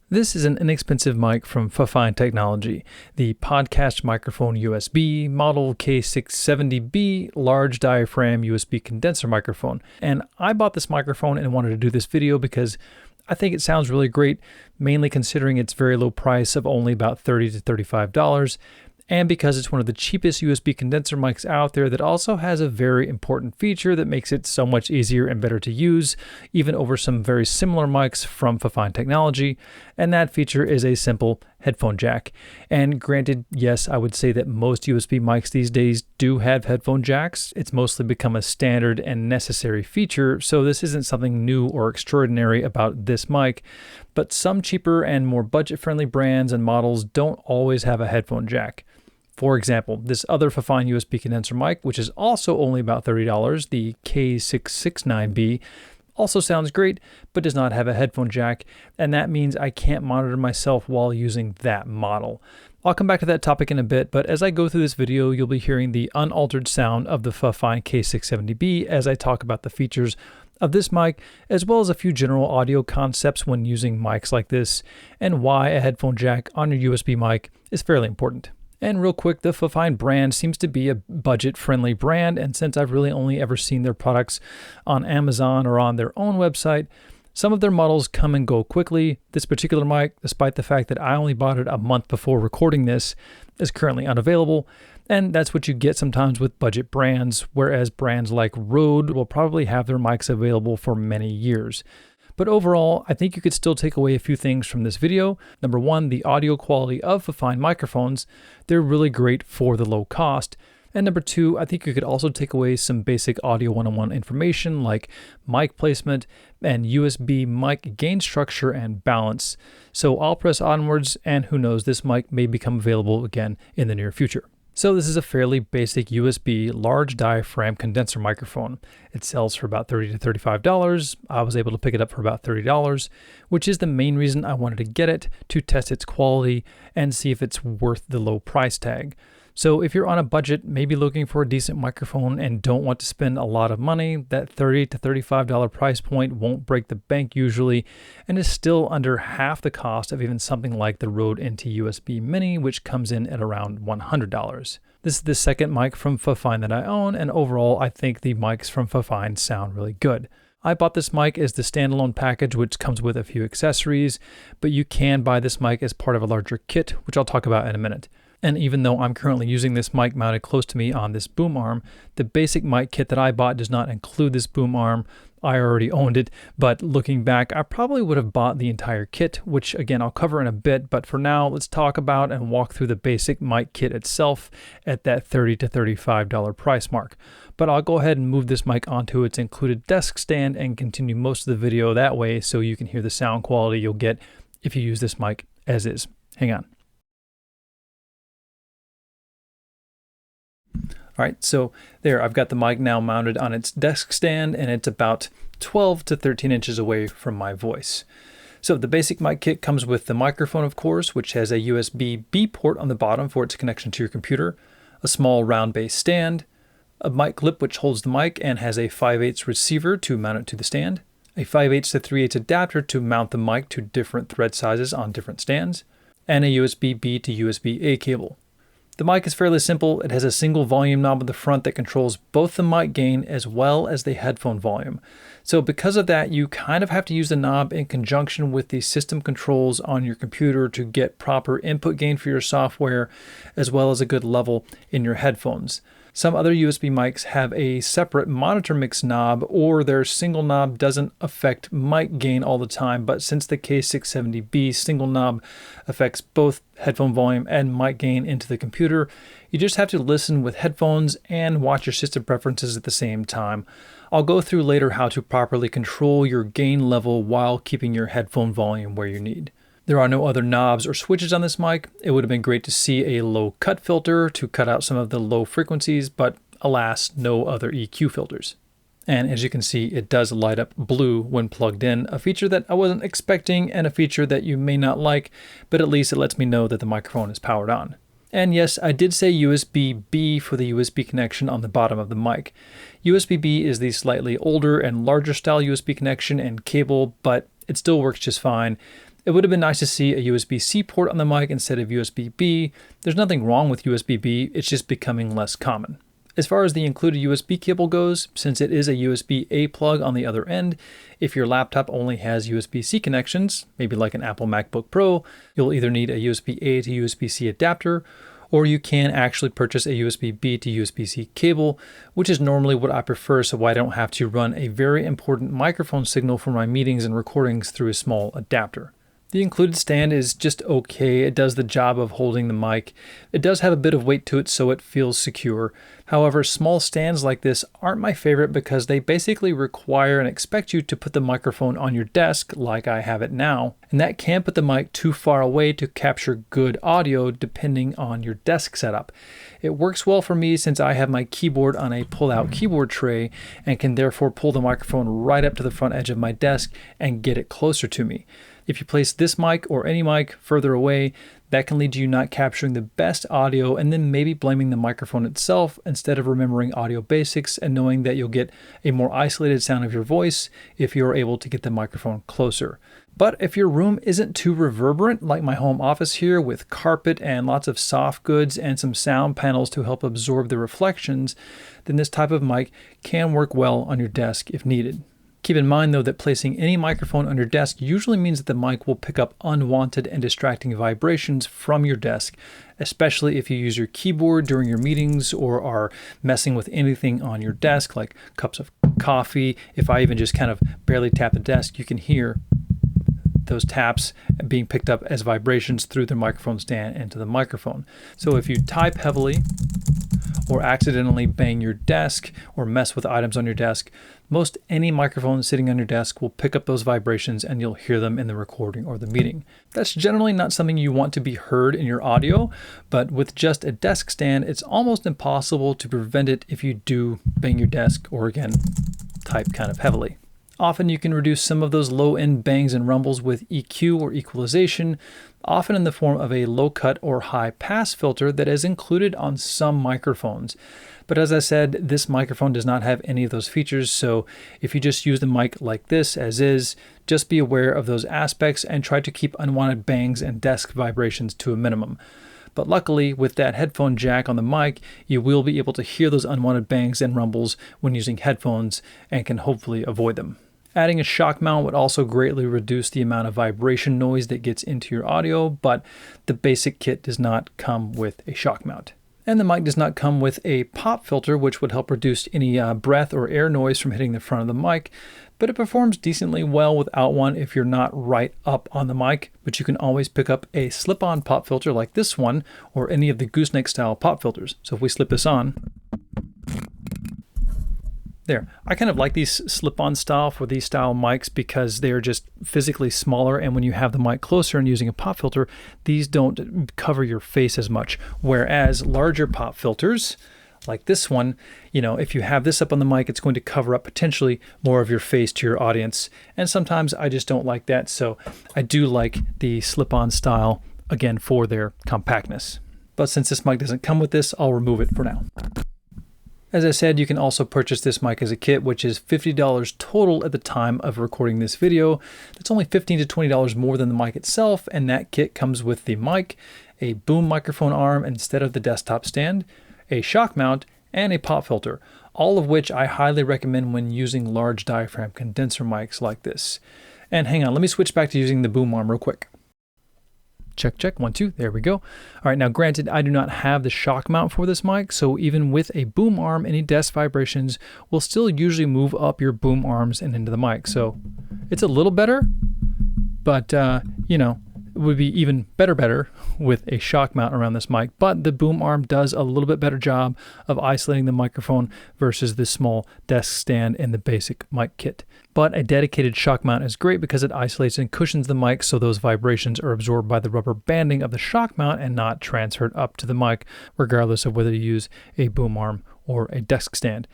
This is an inexpensive mic from FiFine Technology, the podcast microphone USB model K670B large diaphragm USB condenser microphone. And I bought this microphone and wanted to do this video because I think it sounds really great, mainly considering its very low price of only about $30 to $35. And because it's one of the cheapest USB condenser mics out there that also has a very important feature that makes it so much easier and better to use, even over some very similar mics from FiFine Technology, and that feature is a simple headphone jack. And granted, yes, I would say that most USB mics these days do have headphone jacks. It's mostly become a standard and necessary feature, so this isn't something new or extraordinary about this mic, but some cheaper and more budget-friendly brands and models don't always have a headphone jack. For example, this other FiFine USB condenser mic, which is also only about $30, the K670B, also sounds great, but does not have a headphone jack, and that means I can't monitor myself while using that model. I'll come back to that topic in a bit, but as I go through this video, you'll be hearing the unaltered sound of the FiFine K670B as I talk about the features of this mic, as well as a few general audio concepts when using mics like this, and why a headphone jack on your USB mic is fairly important. And real quick, the FiFine brand seems to be a budget-friendly brand, and since I've really only ever seen their products on Amazon or on their own website, some of their models come and go quickly. This particular mic, despite the fact that I only bought it a month before recording this, is currently unavailable, and that's what you get sometimes with budget brands, whereas brands like Rode will probably have their mics available for many years. But overall, I think you could still take away a few things from this video. Number one, the audio quality of FiFine microphones. They're really great for the low cost. And number two, I think you could also take away some basic audio 101 information like mic placement and USB mic gain structure and balance. So I'll press onwards, and who knows, this mic may become available again in the near future. So this is a fairly basic USB large diaphragm condenser microphone. It sells for about $30 to $35. I was able to pick it up for about $30, which is the main reason I wanted to get it, to test its quality and see if it's worth the low price tag. So if you're on a budget, maybe looking for a decent microphone and don't want to spend a lot of money, that $30 to $35 price point won't break the bank usually, and is still under half the cost of even something like the Rode NT USB Mini, which comes in at around $100. This is the second mic from FiFine that I own, and overall I think the mics from FiFine sound really good. I bought this mic as the standalone package, which comes with a few accessories, but you can buy this mic as part of a larger kit, which I'll talk about in a minute. And even though I'm currently using this mic mounted close to me on this boom arm, the basic mic kit that I bought does not include this boom arm. I already owned it, but looking back, I probably would have bought the entire kit, which again, I'll cover in a bit, but for now, let's talk about and walk through the basic mic kit itself at that $30 to $35 price mark. But I'll go ahead and move this mic onto its included desk stand and continue most of the video that way so you can hear the sound quality you'll get if you use this mic as is. Hang on. All right, so there, I've got the mic now mounted on its desk stand, and it's about 12 to 13 inches away from my voice. So the basic mic kit comes with the microphone, of course, which has a USB-B port on the bottom for its connection to your computer, a small round base stand, a mic clip which holds the mic and has a 5/8 receiver to mount it to the stand, a 5/8 to 3/8 adapter to mount the mic to different thread sizes on different stands, and a USB-B to USB-A cable. The mic is fairly simple. It has a single volume knob at the front that controls both the mic gain as well as the headphone volume. So because of that, you kind of have to use the knob in conjunction with the system controls on your computer to get proper input gain for your software, as well as a good level in your headphones. Some other USB mics have a separate monitor mix knob, or their single knob doesn't affect mic gain all the time, but since the K670B single knob affects both headphone volume and mic gain into the computer, you just have to listen with headphones and watch your system preferences at the same time. I'll go through later how to properly control your gain level while keeping your headphone volume where you need. There are no other knobs or switches on this mic. It would have been great to see a low cut filter to cut out some of the low frequencies, but alas, no other EQ filters. And as you can see, it does light up blue when plugged in, a feature that I wasn't expecting and a feature that you may not like, but at least it lets me know that the microphone is powered on. And yes, I did say USB-B for the USB connection on the bottom of the mic. USB-B is the slightly older and larger style USB connection and cable, but it still works just fine. It would have been nice to see a USB-C port on the mic instead of USB-B. There's nothing wrong with USB-B, it's just becoming less common. As far as the included USB cable goes, since it is a USB-A plug on the other end, if your laptop only has USB-C connections, maybe like an Apple MacBook Pro, you'll either need a USB-A to USB-C adapter, or you can actually purchase a USB-B to USB-C cable, which is normally what I prefer so I don't have to run a very important microphone signal for my meetings and recordings through a small adapter. The included stand is just okay. It does the job of holding the mic. It does have a bit of weight to it, so it feels secure. However, small stands like this aren't my favorite because they basically require and expect you to put the microphone on your desk like I have it now. And that can put the mic too far away to capture good audio depending on your desk setup. It works well for me since I have my keyboard on a pull-out keyboard tray and can therefore pull the microphone right up to the front edge of my desk and get it closer to me. If you place this mic or any mic further away, that can lead to you not capturing the best audio and then maybe blaming the microphone itself instead of remembering audio basics and knowing that you'll get a more isolated sound of your voice if you're able to get the microphone closer. But if your room isn't too reverberant, like my home office here with carpet and lots of soft goods and some sound panels to help absorb the reflections, then this type of mic can work well on your desk if needed. Keep in mind, though, that placing any microphone on your desk usually means that the mic will pick up unwanted and distracting vibrations from your desk, especially if you use your keyboard during your meetings or are messing with anything on your desk, like cups of coffee. If I even just kind of barely tap the desk, you can hear those taps being picked up as vibrations through the microphone stand into the microphone. So if you type heavily or accidentally bang your desk or mess with items on your desk, most any microphone sitting on your desk will pick up those vibrations and you'll hear them in the recording or the meeting. That's generally not something you want to be heard in your audio, but with just a desk stand, it's almost impossible to prevent it if you do bang your desk or, again, type kind of heavily. Often you can reduce some of those low-end bangs and rumbles with EQ or equalization, often in the form of a low-cut or high-pass filter that is included on some microphones. But as I said, this microphone does not have any of those features, so if you just use the mic like this as is, just be aware of those aspects and try to keep unwanted bangs and desk vibrations to a minimum. But luckily, with that headphone jack on the mic, you will be able to hear those unwanted bangs and rumbles when using headphones and can hopefully avoid them. Adding a shock mount would also greatly reduce the amount of vibration noise that gets into your audio, but the basic kit does not come with a shock mount. And the mic does not come with a pop filter, which would help reduce any breath or air noise from hitting the front of the mic, but it performs decently well without one if you're not right up on the mic. But you can always pick up a slip-on pop filter like this one, or any of the gooseneck style pop filters. So if we slip this on, there. I kind of like these slip-on style for these style mics because they are just physically smaller, and when you have the mic closer and using a pop filter, these don't cover your face as much. Whereas larger pop filters, like this one, if you have this up on the mic, it's going to cover up potentially more of your face to your audience. And sometimes I just don't like that, so I do like the slip-on style, again, for their compactness. But since this mic doesn't come with this, I'll remove it for now. As I said, you can also purchase this mic as a kit, which is $50 total at the time of recording this video. That's only $15 to $20 more than the mic itself, and that kit comes with the mic, a boom microphone arm instead of the desktop stand, a shock mount, and a pop filter, all of which I highly recommend when using large diaphragm condenser mics like this. And hang on, let me switch back to using the boom arm real quick. Check, check, 1, 2, there we go. All right, now granted, I do not have the shock mount for this mic, so even with a boom arm, any desk vibrations will still usually move up your boom arms and into the mic. So it's a little better, but it would be even better with a shock mount around this mic. But the boom arm does a little bit better job of isolating the microphone versus the small desk stand in the basic mic kit. But a dedicated shock mount is great because it isolates and cushions the mic so those vibrations are absorbed by the rubber banding of the shock mount and not transferred up to the mic, regardless of whether you use a boom arm or a desk stand.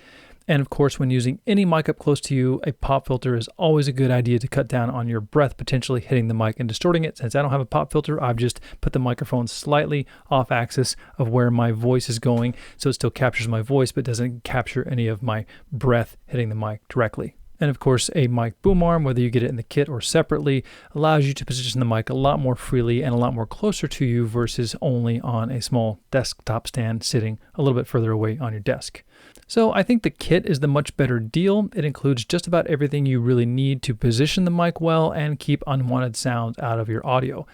And of course, when using any mic up close to you, a pop filter is always a good idea to cut down on your breath potentially hitting the mic and distorting it. Since I don't have a pop filter, I've just put the microphone slightly off axis of where my voice is going, so it still captures my voice but doesn't capture any of my breath hitting the mic directly. And of course, a mic boom arm, whether you get it in the kit or separately, allows you to position the mic a lot more freely and a lot more closer to you versus only on a small desktop stand sitting a little bit further away on your desk. So I think the kit is the much better deal. It includes just about everything you really need to position the mic well and keep unwanted sounds out of your audio.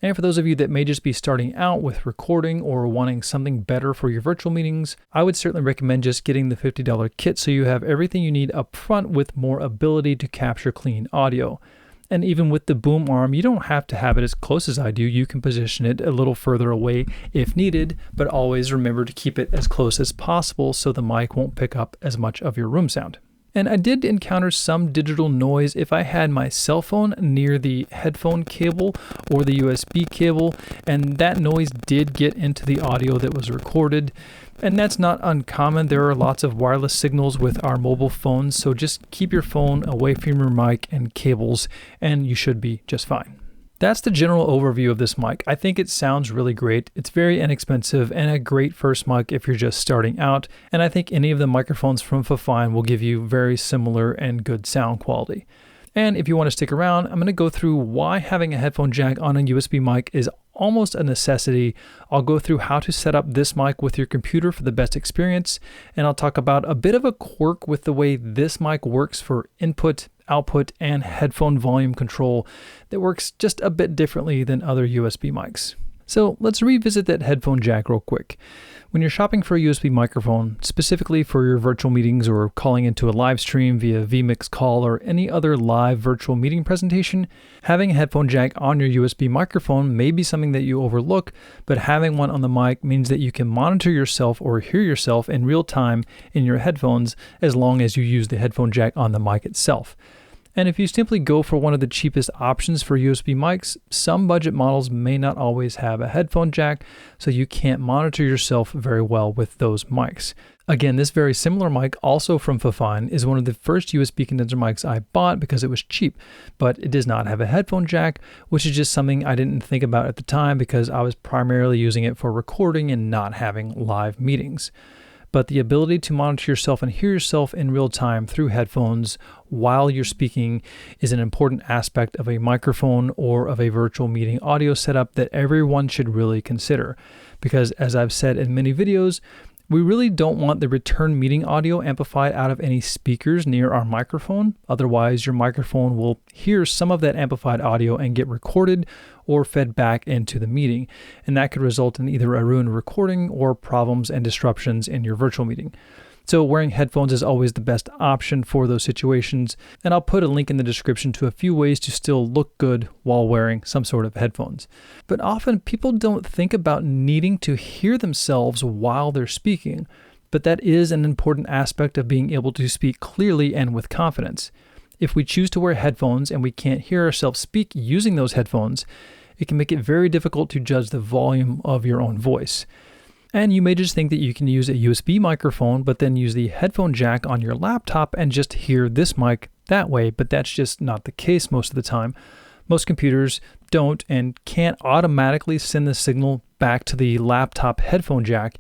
And for those of you that may just be starting out with recording or wanting something better for your virtual meetings, I would certainly recommend just getting the $50 kit so you have everything you need up front with more ability to capture clean audio. And even with the boom arm, you don't have to have it as close as I do. You can position it a little further away if needed, but always remember to keep it as close as possible so the mic won't pick up as much of your room sound. And I did encounter some digital noise if I had my cell phone near the headphone cable or the USB cable, and that noise did get into the audio that was recorded. And that's not uncommon. There are lots of wireless signals with our mobile phones, so just keep your phone away from your mic and cables, and you should be just fine. That's the general overview of this mic. I think it sounds really great. It's very inexpensive and a great first mic if you're just starting out. And I think any of the microphones from FiFine will give you very similar and good sound quality. And if you want to stick around, I'm going to go through why having a headphone jack on a USB mic is almost a necessity. I'll go through how to set up this mic with your computer for the best experience. And I'll talk about a bit of a quirk with the way this mic works for input, output, and headphone volume control that works just a bit differently than other USB mics. So let's revisit that headphone jack real quick. When you're shopping for a USB microphone, specifically for your virtual meetings or calling into a live stream via vMix call or any other live virtual meeting presentation, having a headphone jack on your USB microphone may be something that you overlook, but having one on the mic means that you can monitor yourself or hear yourself in real time in your headphones as long as you use the headphone jack on the mic itself. And if you simply go for one of the cheapest options for USB mics, some budget models may not always have a headphone jack, so you can't monitor yourself very well with those mics. Again, this very similar mic, also from FiFine, is one of the first USB condenser mics I bought because it was cheap, but it does not have a headphone jack, which is just something I didn't think about at the time because I was primarily using it for recording and not having live meetings. But the ability to monitor yourself and hear yourself in real time through headphones while you're speaking is an important aspect of a microphone or of a virtual meeting audio setup that everyone should really consider. Because as I've said in many videos, we really don't want the return meeting audio amplified out of any speakers near our microphone. Otherwise, your microphone will hear some of that amplified audio and get recorded or fed back into the meeting. And that could result in either a ruined recording or problems and disruptions in your virtual meeting. So wearing headphones is always the best option for those situations, and I'll put a link in the description to a few ways to still look good while wearing some sort of headphones. But often people don't think about needing to hear themselves while they're speaking, but that is an important aspect of being able to speak clearly and with confidence. If we choose to wear headphones and we can't hear ourselves speak using those headphones, it can make it very difficult to judge the volume of your own voice. And you may just think that you can use a USB microphone, but then use the headphone jack on your laptop and just hear this mic that way, but that's just not the case most of the time. Most computers don't and can't automatically send the signal back to the laptop headphone jack.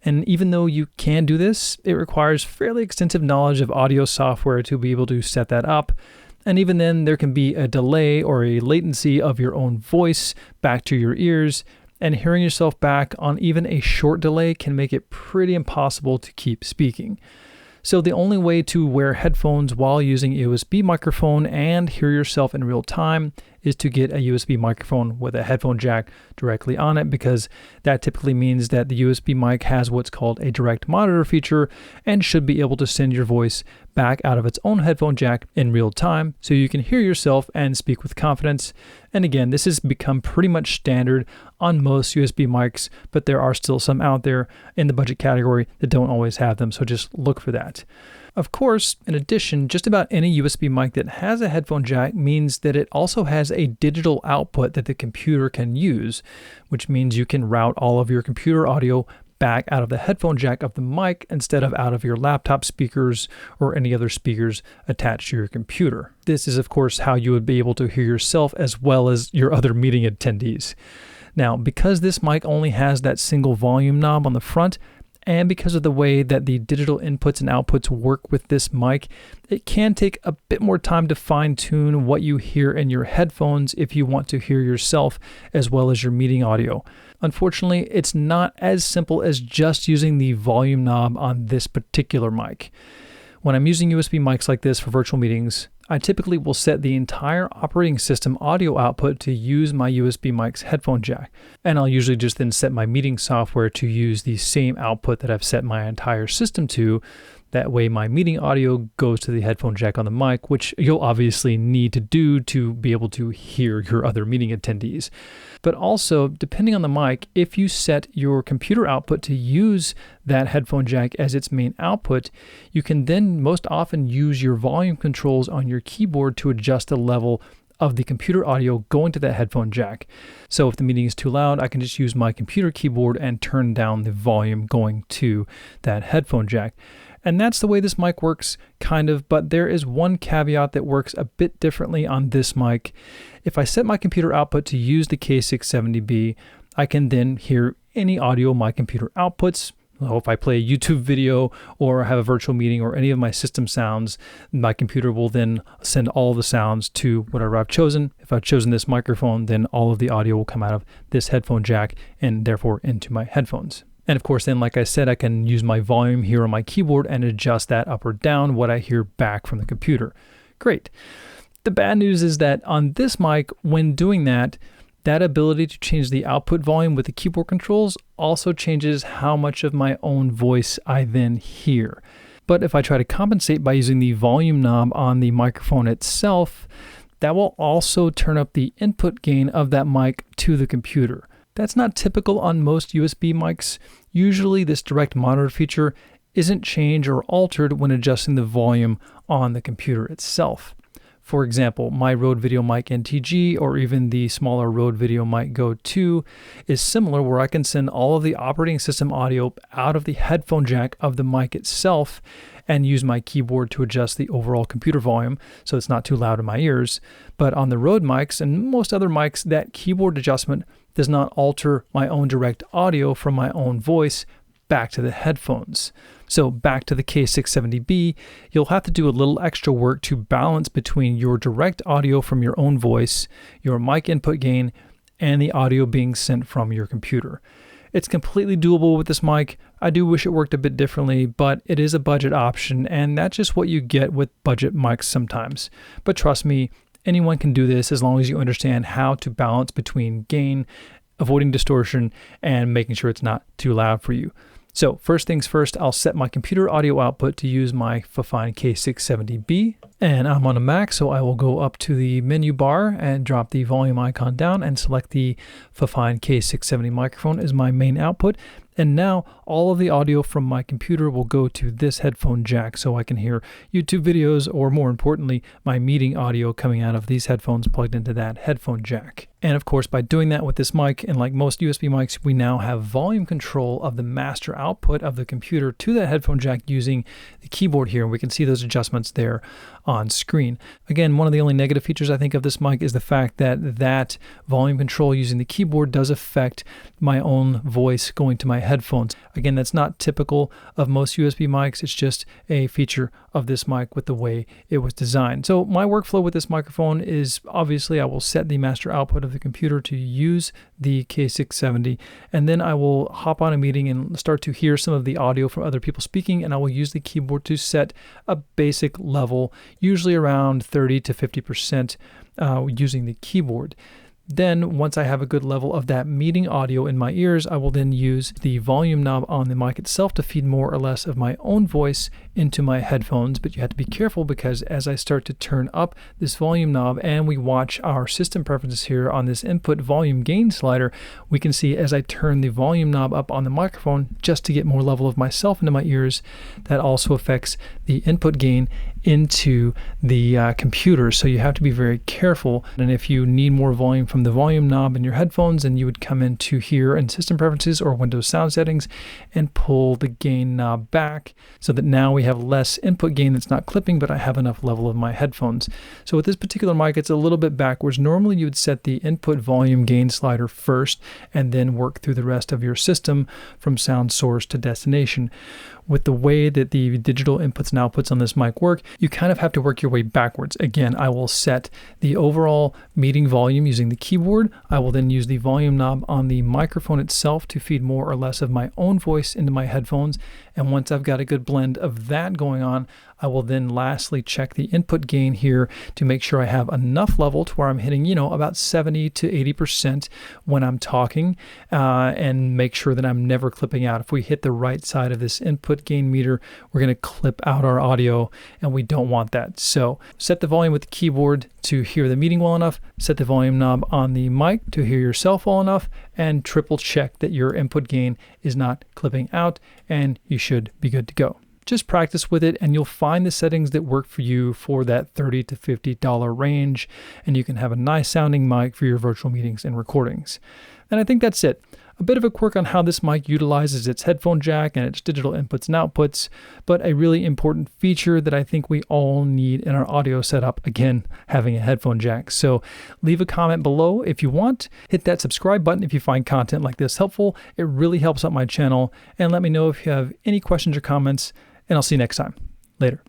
And even though you can do this, it requires fairly extensive knowledge of audio software to be able to set that up. And even then, there can be a delay or a latency of your own voice back to your ears, and hearing yourself back on even a short delay can make it pretty impossible to keep speaking. So the only way to wear headphones while using a USB microphone and hear yourself in real time is to get a USB microphone with a headphone jack directly on it, because that typically means that the USB mic has what's called a direct monitor feature and should be able to send your voice back out of its own headphone jack in real time so you can hear yourself and speak with confidence. And again, this has become pretty much standard on most USB mics, but there are still some out there in the budget category that don't always have them, so just look for that. Of course, in addition, just about any USB mic that has a headphone jack means that it also has a digital output that the computer can use, which means you can route all of your computer audio back out of the headphone jack of the mic instead of out of your laptop speakers or any other speakers attached to your computer. This is, of course, how you would be able to hear yourself as well as your other meeting attendees. Now, because this mic only has that single volume knob on the front, And because of the way that the digital inputs and outputs work with this mic, it can take a bit more time to fine tune what you hear in your headphones if you want to hear yourself as well as your meeting audio. Unfortunately, it's not as simple as just using the volume knob on this particular mic. When I'm using USB mics like this for virtual meetings, I typically will set the entire operating system audio output to use my USB mic's headphone jack. And I'll usually just then set my meeting software to use the same output that I've set my entire system to. That way my meeting audio goes to the headphone jack on the mic, which you'll obviously need to do to be able to hear your other meeting attendees. But also, depending on the mic, if you set your computer output to use that headphone jack as its main output, you can then most often use your volume controls on your keyboard to adjust the level of the computer audio going to that headphone jack. So if the meeting is too loud, I can just use my computer keyboard and turn down the volume going to that headphone jack. And that's the way this mic works, kind of, but there is one caveat that works a bit differently on this mic. If I set my computer output to use the K670B, I can then hear any audio my computer outputs. So if I play a YouTube video or have a virtual meeting or any of my system sounds, my computer will then send all the sounds to whatever I've chosen. If I've chosen this microphone, then all of the audio will come out of this headphone jack and therefore into my headphones. And of course, then, like I said, I can use my volume here on my keyboard and adjust that up or down what I hear back from the computer. Great. The bad news is that on this mic, when doing that ability to change the output volume with the keyboard controls also changes how much of my own voice I then hear. But if I try to compensate by using the volume knob on the microphone itself, that will also turn up the input gain of that mic to the computer. That's not typical on most USB mics. Usually this direct monitor feature isn't changed or altered when adjusting the volume on the computer itself. For example, my Rode Video Mic NTG or even the smaller Rode Video Mic Go 2 is similar, where I can send all of the operating system audio out of the headphone jack of the mic itself and use my keyboard to adjust the overall computer volume so it's not too loud in my ears. But on the Rode mics and most other mics, that keyboard adjustment does not alter my own direct audio from my own voice back to the headphones. So back to the K670B, you'll have to do a little extra work to balance between your direct audio from your own voice, your mic input gain, and the audio being sent from your computer. It's completely doable with this mic. I do wish it worked a bit differently, but it is a budget option, and that's just what you get with budget mics sometimes. But trust me, anyone can do this as long as you understand how to balance between gain, avoiding distortion, and making sure it's not too loud for you. So first things first, I'll set my computer audio output to use my FiFine K670B, and I'm on a Mac, so I will go up to the menu bar and drop the volume icon down and select the FiFine K670 microphone as my main output. And now all of the audio from my computer will go to this headphone jack so I can hear YouTube videos, or more importantly, my meeting audio coming out of these headphones plugged into that headphone jack. And of course, by doing that with this mic, and like most USB mics, we now have volume control of the master output of the computer to that headphone jack using the keyboard here. And we can see those adjustments there on screen. Again, one of the only negative features I think of this mic is the fact that volume control using the keyboard does affect my own voice going to my headphones. Again, that's not typical of most USB mics. It's just a feature of this mic with the way it was designed. So my workflow with this microphone is obviously I will set the master output of the computer to use the K670, and then I will hop on a meeting and start to hear some of the audio from other people speaking, and I will use the keyboard to set a basic level, usually around 30 to 50% using the keyboard. Then once I have a good level of that meeting audio in my ears, I will then use the volume knob on the mic itself to feed more or less of my own voice into my headphones. But you have to be careful, because as I start to turn up this volume knob and we watch our system preferences here on this input volume gain slider, we can see as I turn the volume knob up on the microphone just to get more level of myself into my ears, that also affects the input gain into the computer, so you have to be very careful. And if you need more volume from the volume knob in your headphones, then you would come into here in System Preferences or Windows Sound Settings and pull the gain knob back so that now we have less input gain that's not clipping, but I have enough level of my headphones. So with this particular mic, it's a little bit backwards. Normally you would set the input volume gain slider first and then work through the rest of your system from sound source to destination. With the way that the digital inputs and outputs on this mic work, you kind of have to work your way backwards. Again, I will set the overall meeting volume using the keyboard. I will then use the volume knob on the microphone itself to feed more or less of my own voice into my headphones. And once I've got a good blend of that going on, I will then lastly check the input gain here to make sure I have enough level to where I'm hitting, about 70 to 80% when I'm talking, and make sure that I'm never clipping out. If we hit the right side of this input gain meter, we're going to clip out our audio, and we don't want that. So set the volume with the keyboard to hear the meeting well enough, set the volume knob on the mic to hear yourself well enough, and triple check that your input gain is not clipping out, and you should be good to go. Just practice with it and you'll find the settings that work for you for that $30 to $50 range, and you can have a nice sounding mic for your virtual meetings and recordings. And I think that's it. A bit of a quirk on how this mic utilizes its headphone jack and its digital inputs and outputs, but a really important feature that I think we all need in our audio setup, again, having a headphone jack. So leave a comment below if you want. Hit that subscribe button if you find content like this helpful. It really helps out my channel. And let me know if you have any questions or comments, and I'll see you next time. Later.